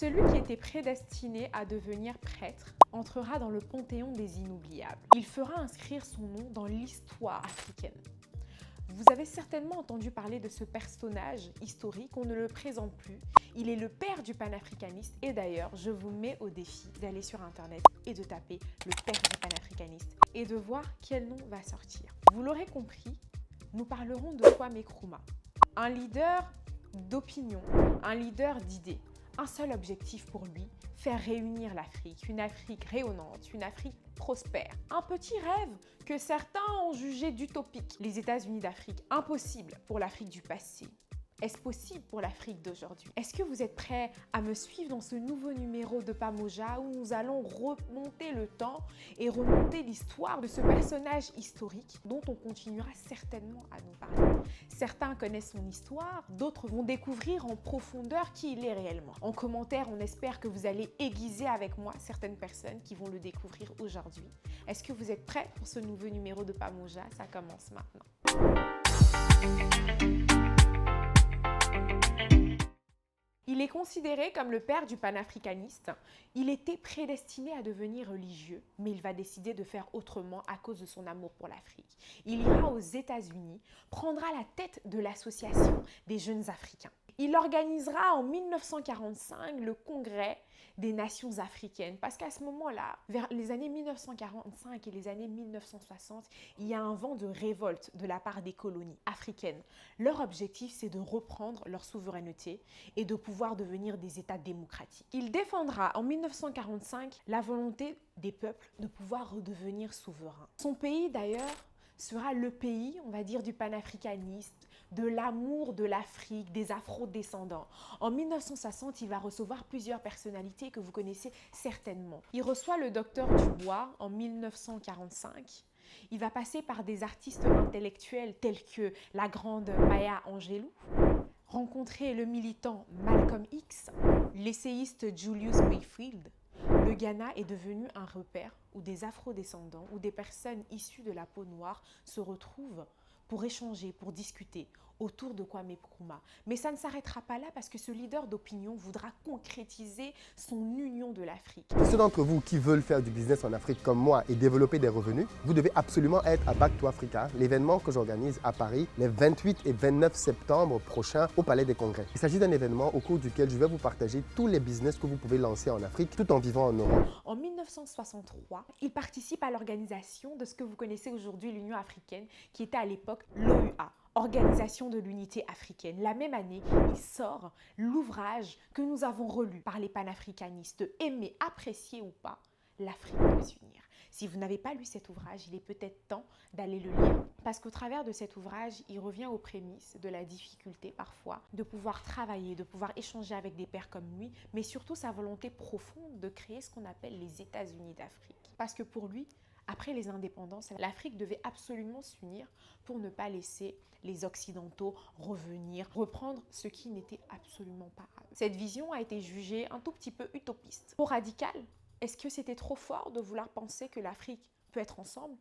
Celui qui était prédestiné à devenir prêtre entrera dans le panthéon des inoubliables. Il fera inscrire son nom dans l'histoire africaine. Vous avez certainement entendu parler de ce personnage historique, on ne le présente plus. Il est le père du panafricaniste et d'ailleurs, je vous mets au défi d'aller sur internet et de taper le père du panafricaniste et de voir quel nom va sortir. Vous l'aurez compris, nous parlerons de Kwame Nkrumah, un leader d'opinion, un leader d'idées. Un seul objectif pour lui, faire réunir l'Afrique, une Afrique rayonnante, une Afrique prospère. Un petit rêve que certains ont jugé d'utopique. Les États-Unis d'Afrique, impossible pour l'Afrique du passé. Est-ce possible pour l'Afrique d'aujourd'hui? Est-ce que vous êtes prêts à me suivre dans ce nouveau numéro de Pamoja où nous allons remonter le temps et remonter l'histoire de ce personnage historique dont on continuera certainement à nous parler? Certains connaissent son histoire, d'autres vont découvrir en profondeur qui il est réellement. En commentaire, on espère que vous allez aiguiser avec moi certaines personnes qui vont le découvrir aujourd'hui. Est-ce que vous êtes prêts pour ce nouveau numéro de Pamoja? Ça commence maintenant. Il est considéré comme le père du panafricaniste. Il était prédestiné à devenir religieux, mais il va décider de faire autrement à cause de son amour pour l'Afrique. Il ira aux États-Unis, prendra la tête de l'association des jeunes Africains. Il organisera en 1945 le congrès des nations africaines parce qu'à ce moment-là, vers les années 1945 et les années 1960, il y a un vent de révolte de la part des colonies africaines. Leur objectif, c'est de reprendre leur souveraineté et de pouvoir devenir des États démocratiques. Il défendra en 1945 la volonté des peuples de pouvoir redevenir souverains. Son pays d'ailleurs sera le pays, on va dire, du panafricanisme, de l'amour de l'Afrique, des afro-descendants. En 1960, il va recevoir plusieurs personnalités que vous connaissez certainement. Il reçoit le docteur Dubois en 1945. Il va passer par des artistes intellectuels tels que la grande Maya Angelou, rencontrer le militant Malcolm X, l'essayiste Julius Mayfield. Le Ghana est devenu un repère où des afro-descendants ou des personnes issues de la peau noire se retrouvent pour échanger, pour discuter autour de Kwame Nkrumah. Mais ça ne s'arrêtera pas là parce que ce leader d'opinion voudra concrétiser son union de l'Afrique. Ceux d'entre vous qui veulent faire du business en Afrique comme moi et développer des revenus, vous devez absolument être à Back to Africa, l'événement que j'organise à Paris les 28 et 29 septembre prochains au Palais des Congrès. Il s'agit d'un événement au cours duquel je vais vous partager tous les business que vous pouvez lancer en Afrique tout en vivant en Europe. En 1963, il participe à l'organisation de ce que vous connaissez aujourd'hui l'Union africaine, qui était à l'époque l'OUA. Organisation de l'unité africaine. La même année, il sort l'ouvrage que nous avons relu par les panafricanistes. Aimer, apprécier ou pas, l'Afrique doit s'unir. Si vous n'avez pas lu cet ouvrage, il est peut-être temps d'aller le lire parce qu'au travers de cet ouvrage, il revient aux prémices de la difficulté parfois de pouvoir travailler, de pouvoir échanger avec des pairs comme lui, mais surtout sa volonté profonde de créer ce qu'on appelle les États-Unis d'Afrique. Parce que pour lui, après les indépendances, l'Afrique devait absolument s'unir pour ne pas laisser les Occidentaux revenir, reprendre ce qui n'était absolument pas à eux. Cette vision a été jugée un tout petit peu utopiste. Trop radicale? Est-ce que c'était trop fort de vouloir penser que l'Afrique peut être ensemble?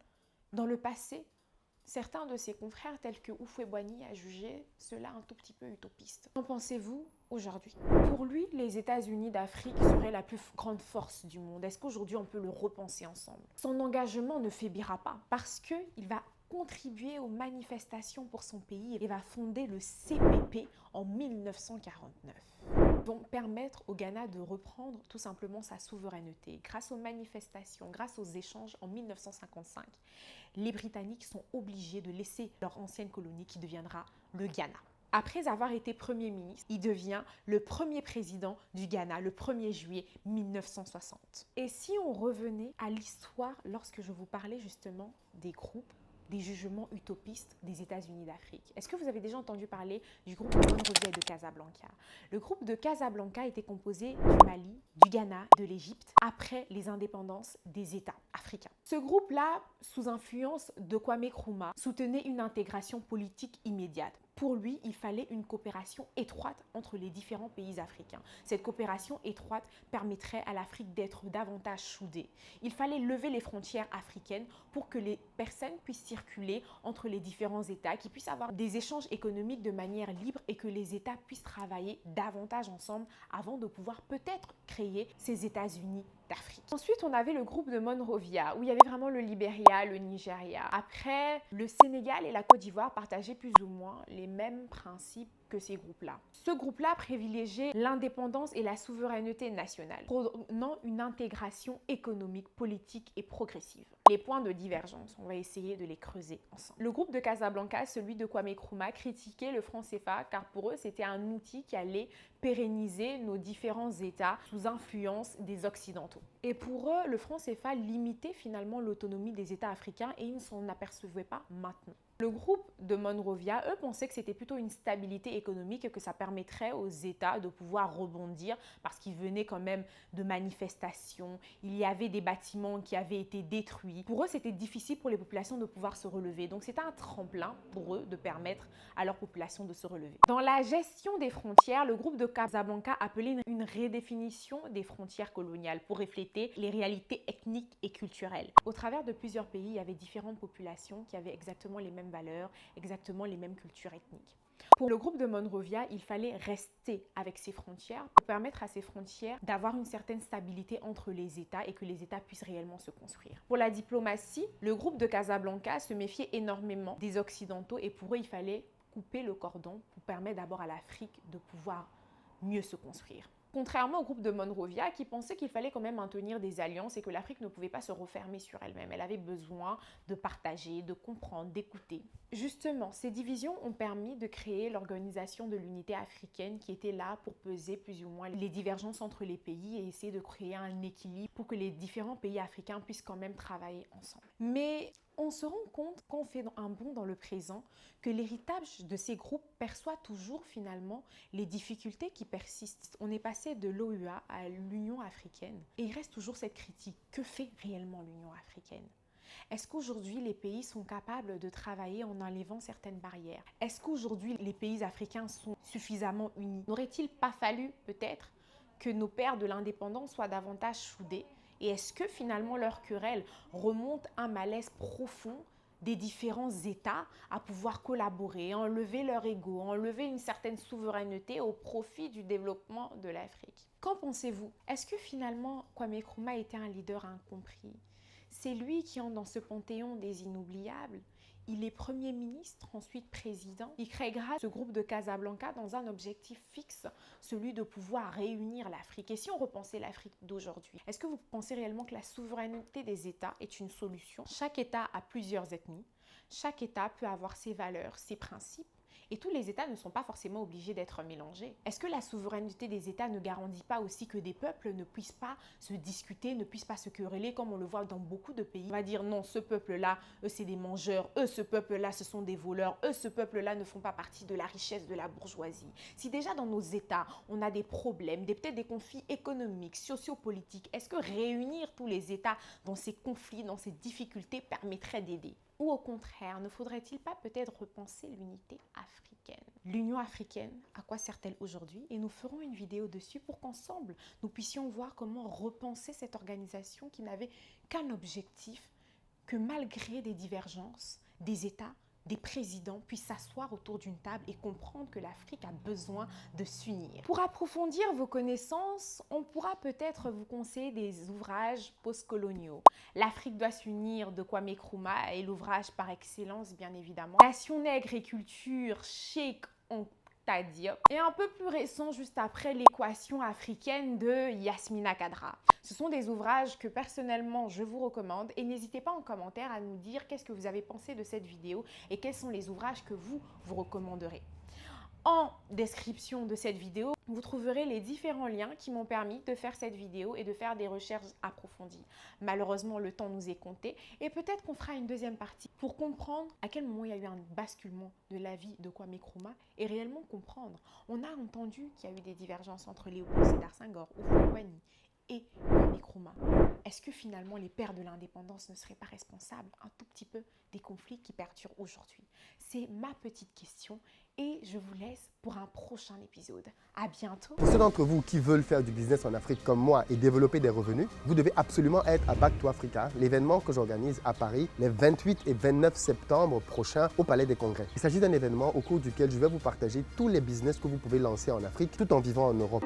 Dans le passé, certains de ses confrères, tels que Houphouët-Boigny, a jugé cela un tout petit peu utopiste. Qu'en pensez-vous aujourd'hui? Pour lui, les États-Unis d'Afrique seraient la plus grande force du monde. Est-ce qu'aujourd'hui, on peut le repenser ensemble? Son engagement ne faiblira pas parce qu'il va contribuer aux manifestations pour son pays et va fonder le CPP en 1949. Vont permettre au Ghana de reprendre tout simplement sa souveraineté. Grâce aux manifestations, grâce aux échanges en 1955, les Britanniques sont obligés de laisser leur ancienne colonie qui deviendra le Ghana. Après avoir été Premier ministre, il devient le premier président du Ghana le 1er juillet 1960. Et si on revenait à l'histoire lorsque je vous parlais justement des groupes, des jugements utopistes des États-Unis d'Afrique. Est-ce que vous avez déjà entendu parler du groupe de Monrovia et de Casablanca? Le groupe de Casablanca était composé du Mali, du Ghana, de l'Égypte, après les indépendances des États africains. Ce groupe-là, sous influence de Kwame Nkrumah, soutenait une intégration politique immédiate. Pour lui, il fallait une coopération étroite entre les différents pays africains. Cette coopération étroite permettrait à l'Afrique d'être davantage soudée. Il fallait lever les frontières africaines pour que les personnes puissent circuler entre les différents États, qu'ils puissent avoir des échanges économiques de manière libre et que les États puissent travailler davantage ensemble avant de pouvoir peut-être créer ces États-Unis d'Afrique. Ensuite, on avait le groupe de Monrovia, où il y avait vraiment le Libéria, le Nigeria. Après, le Sénégal et la Côte d'Ivoire partageaient plus ou moins les mêmes principes que ces groupes-là. Ce groupe-là privilégiait l'indépendance et la souveraineté nationale, prônant une intégration économique, politique et progressive. Les points de divergence, on va essayer de les creuser ensemble. Le groupe de Casablanca, celui de Kwame Nkrumah, critiquait le franc CFA car pour eux, c'était un outil qui allait pérenniser nos différents États sous influence des Occidentaux. Et pour eux, le franc CFA limitait finalement l'autonomie des États africains et ils ne s'en apercevaient pas maintenant. Le groupe de Monrovia, eux, pensaient que c'était plutôt une stabilité économique et que ça permettrait aux États de pouvoir rebondir parce qu'ils venaient quand même de manifestations, il y avait des bâtiments qui avaient été détruits. Pour eux, c'était difficile pour les populations de pouvoir se relever. Donc, c'était un tremplin pour eux de permettre à leur population de se relever. Dans la gestion des frontières, le groupe de Casablanca appelait une redéfinition des frontières coloniales pour refléter les réalités ethniques et culturelles. Au travers de plusieurs pays, il y avait différentes populations qui avaient exactement les mêmes valeurs, exactement les mêmes cultures ethniques. Pour le groupe de Monrovia, il fallait rester avec ces frontières pour permettre à ces frontières d'avoir une certaine stabilité entre les États et que les États puissent réellement se construire. Pour la diplomatie, le groupe de Casablanca se méfiait énormément des Occidentaux et pour eux, il fallait couper le cordon pour permettre d'abord à l'Afrique de pouvoir mieux se construire. Contrairement au groupe de Monrovia qui pensait qu'il fallait quand même maintenir des alliances et que l'Afrique ne pouvait pas se refermer sur elle-même. Elle avait besoin de partager, de comprendre, d'écouter. Justement, ces divisions ont permis de créer l'organisation de l'unité africaine qui était là pour peser plus ou moins les divergences entre les pays et essayer de créer un équilibre pour que les différents pays africains puissent quand même travailler ensemble. Mais on se rend compte, quand on fait un bond dans le présent, que l'héritage de ces groupes perçoit toujours finalement les difficultés qui persistent. On est passé de l'OUA à l'Union africaine et il reste toujours cette critique. Que fait réellement l'Union africaine ? Est-ce qu'aujourd'hui les pays sont capables de travailler en enlevant certaines barrières ? Est-ce qu'aujourd'hui les pays africains sont suffisamment unis ? N'aurait-il pas fallu peut-être que nos pères de l'indépendance soient davantage soudés ? Et est-ce que finalement leur querelle remonte à un malaise profond des différents États à pouvoir collaborer, enlever leur ego, enlever une certaine souveraineté au profit du développement de l'Afrique? Qu'en pensez-vous? Est-ce que finalement Kwame Nkrumah était un leader incompris? C'est lui qui entre dans ce panthéon des inoubliables. Il est Premier ministre, ensuite président. Il créera ce groupe de Casablanca dans un objectif fixe, celui de pouvoir réunir l'Afrique. Et si on repensait l'Afrique d'aujourd'hui, est-ce que vous pensez réellement que la souveraineté des États est une solution? Chaque État a plusieurs ethnies. Chaque État peut avoir ses valeurs, ses principes. Et tous les États ne sont pas forcément obligés d'être mélangés. Est-ce que la souveraineté des États ne garantit pas aussi que des peuples ne puissent pas se discuter, ne puissent pas se quereller comme on le voit dans beaucoup de pays? On va dire non, ce peuple-là, eux c'est des mangeurs, eux ce peuple-là ce sont des voleurs, eux ce peuple-là ne font pas partie de la richesse de la bourgeoisie. Si déjà dans nos États, on a des problèmes, peut-être des conflits économiques, sociopolitiques, est-ce que réunir tous les États dans ces conflits, dans ces difficultés permettrait d'aider? Ou au contraire, ne faudrait-il pas peut-être repenser l'unité africaine? L'Union africaine, à quoi sert-elle aujourd'hui? Et nous ferons une vidéo dessus pour qu'ensemble, nous puissions voir comment repenser cette organisation qui n'avait qu'un objectif, que malgré des divergences, des États, des présidents puissent s'asseoir autour d'une table et comprendre que l'Afrique a besoin de s'unir. Pour approfondir vos connaissances, on pourra peut-être vous conseiller des ouvrages postcoloniaux. L'Afrique doit s'unir de Kwame Nkrumah est l'ouvrage par excellence, bien évidemment. Nation nègre et culture, Cheikh Anta Diop. Et un peu plus récent, juste après, l'équation africaine de Yasmina Khadra. Ce sont des ouvrages que personnellement je vous recommande et n'hésitez pas en commentaire à nous dire qu'est-ce que vous avez pensé de cette vidéo et quels sont les ouvrages que vous recommanderez. En description de cette vidéo, vous trouverez les différents liens qui m'ont permis de faire cette vidéo et de faire des recherches approfondies. Malheureusement, le temps nous est compté et peut-être qu'on fera une deuxième partie pour comprendre à quel moment il y a eu un basculement de la vie de Kwame Nkrumah et réellement comprendre. On a entendu qu'il y a eu des divergences entre Léopold Sédar Senghor, Houphouët-Boigny et Kwame Nkrumah. est-ce que finalement les pères de l'indépendance ne seraient pas responsables un tout petit peu des conflits qui perdurent aujourd'hui? C'est ma petite question et je vous laisse pour un prochain épisode. À bientôt! Pour ceux d'entre vous qui veulent faire du business en Afrique comme moi et développer des revenus, vous devez absolument être à Back to Africa, l'événement que j'organise à Paris les 28 et 29 septembre prochains au Palais des Congrès. Il s'agit d'un événement au cours duquel je vais vous partager tous les business que vous pouvez lancer en Afrique tout en vivant en Europe.